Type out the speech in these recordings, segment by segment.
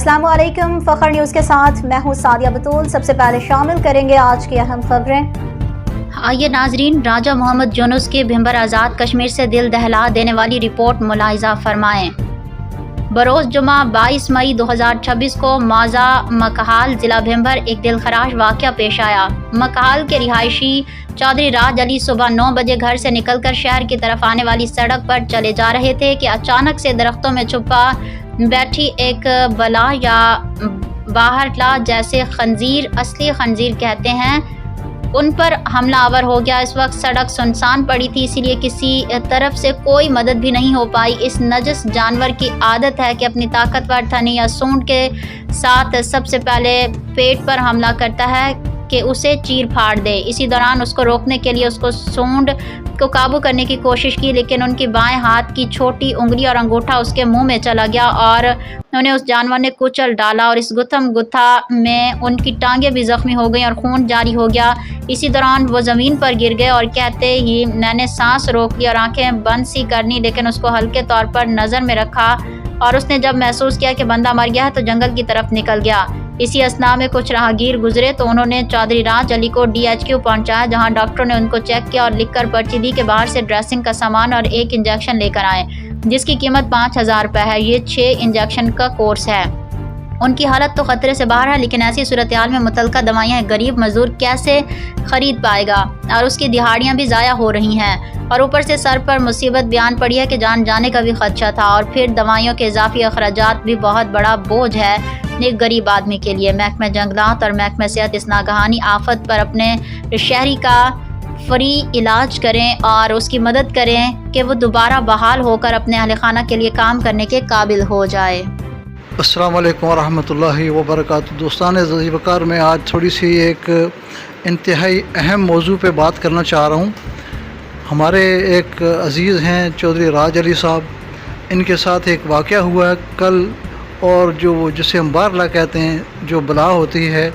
अस्सलाम वालेकुम। फखर न्यूज़ के साथ मैं हूँ सादिया बतूल। सबसे पहले शामिल करेंगे आज की अहम खबरें। आइए नाजरीन, राजा मोहम्मद यूनुस की भिंबर आज़ाद कश्मीर से दिल दहला देने वाली रिपोर्ट मुलाहिज़ा फरमाएँ। बरोज़ जुमा 22 मई 2026 को मौज़ा मकहाल ज़िला भिंबर एक दिलखराश वाक़या पेश आया। मकहाल के रिहायशी चौधरी राज अली सुबह 9 बजे घर से निकलकर शहर की तरफ आने वाली सड़क पर चले जा रहे थे कि अचानक से दरख्तों में छुपा बैठी एक बला या बाहरला जैसे खंजीर, असली खंजीर कहते हैं, उन पर हमला आवर हो गया। इस वक्त सड़क सुनसान पड़ी थी, इसीलिए किसी तरफ से कोई मदद भी नहीं हो पाई। इस नजस जानवर की आदत है कि अपनी ताकतवर थनी या सूंड के साथ सबसे पहले पेट पर हमला करता है कि उसे चीर फाड़ दे। इसी दौरान उसको रोकने के लिए उसको सूंड को काबू करने की कोशिश की, लेकिन उनकी बाएं हाथ की छोटी उंगली और अंगूठा उसके मुंह में चला गया और उन्हें उस जानवर ने कुचल डाला और इस गुत्थम गुत्था में उनकी टांगें भी जख्मी हो गईं और खून जारी हो गया। इसी दौरान वो ज़मीन पर गिर गए और कहते ही मैंने सांस रोक ली और आंखें बंद सी करनी, लेकिन उसको हल्के तौर पर नज़र में रखा और उसने जब महसूस किया कि बंदा मर गया है तो जंगल की तरफ निकल गया। इसी असना में कुछ राहगीर गुजरे तो उन्होंने चौधरी राज अली को DHQ पहुंचाया, जहां डॉक्टरों ने उनको चेक किया और लिखकर पर्ची दी कि बाहर से ड्रेसिंग का सामान और एक इंजेक्शन लेकर आए, जिसकी कीमत 5000 रुपये है। ये 6 इंजेक्शन का कोर्स है। उनकी हालत तो ख़तरे से बाहर है, लेकिन ऐसी सूरत हाल में मुतलका दवाइयाँ गरीब मजदूर कैसे ख़रीद पाएगा और उसकी दिहाड़ियाँ भी ज़ाया हो रही हैं और ऊपर से सर पर मुसीबत बयान पड़ी है कि जान जाने का भी खदशा था और फिर दवाइयों के इजाफी अखराजात भी बहुत बड़ा बोझ है एक गरीब आदमी के लिए। महकमा जंगलात और महकमा सेहत इस नागहानी आफत पर अपने शहरी का फ्री इलाज करें और उसकी मदद करें कि वो दोबारा बहाल होकर अपने अहल खाना के लिए काम करने के काबिल हो जाए। अस्सलाम वालेकुम रहमतुल्लाहि व बरकातुहू। दोस्तान अज़ीज़ वक़ार, मैं आज थोड़ी सी एक इंतहाई अहम मौजू पे बात करना चाह रहा हूँ। हमारे एक अज़ीज़ हैं चौधरी राज अली साहब, इनके साथ एक वाक़या हुआ है कल, और जो जिसे हम बारला कहते हैं, जो बला होती है,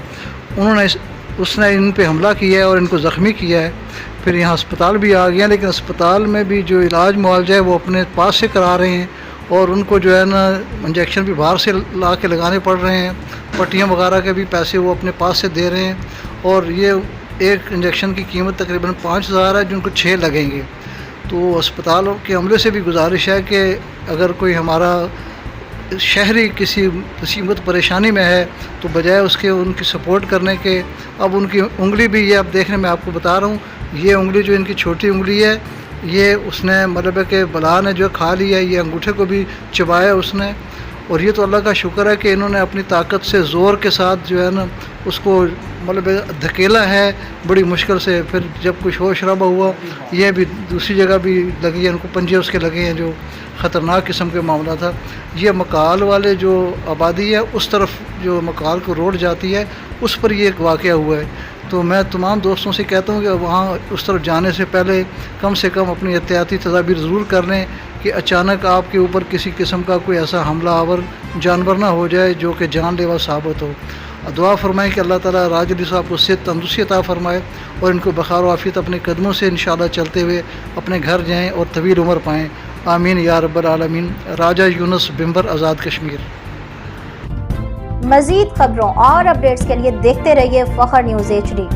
उसने इन पे हमला किया है और इनको ज़ख्मी किया है। फिर यहाँ अस्पताल भी आ गया, लेकिन अस्पताल में भी जो इलाज मुआवजा है वो अपने पास से करा रहे हैं और उनको जो है ना इंजेक्शन भी बाहर से ला के लगाने पड़ रहे हैं, पट्टियाँ वगैरह के भी पैसे वो अपने पास से दे रहे हैं और ये एक इंजेक्शन की कीमत तकरीबन 5000 है, जिनको 6 लगेंगे। तो अस्पताल के अमले से भी गुजारिश है कि अगर कोई हमारा शहरी किसी मुसीबत परेशानी में है तो बजाय उसके उनकी सपोर्ट करने के, अब उनकी उंगली भी ये अब देखने में आपको बता रहा हूँ, ये उंगली जो इनकी छोटी उंगली है, ये उसने मतलब है कि बला ने जो खा लिया, ये अंगूठे को भी चबाया उसने। और ये तो अल्लाह का शुक्र है कि इन्होंने अपनी ताकत से ज़ोर के साथ जो है ना उसको मतलब धकेला है बड़ी मुश्किल से। फिर जब कुछ होश शराबा हुआ, ये भी दूसरी जगह भी लगी है, इनको पंजे उसके लगे हैं, जो ख़तरनाक किस्म के मामला था। ये मकाल वाले जो आबादी है, उस तरफ जो मकाल को रोड जाती है, उस पर ये एक वाक़या हुआ है। तो मैं तमाम दोस्तों से कहता हूँ कि वहाँ उस तरफ जाने से पहले कम से कम अपनी एहतियाती तदाबीर ज़रूर कर लें कि अचानक आपके ऊपर किसी किस्म का कोई ऐसा हमला आवर जानवर ना हो जाए जो कि जानलेवा साबित हो। दुआ फरमाएँ कि अल्लाह ताला राज अली साहब को सेहत तंदुरुस्ती अता फरमाए और इनको बखार आफियत अपने कदमों से इंशाअल्लाह चलते हुए अपने घर जाएँ और तवील उम्र पाएँ। आमीन या रब्बल आलमीन। राजा यूनुस, भिंबर, आज़ाद कश्मीर। मज़ीद खबरों और अपडेट्स के लिए देखते रहिए फखर न्यूज़ HD।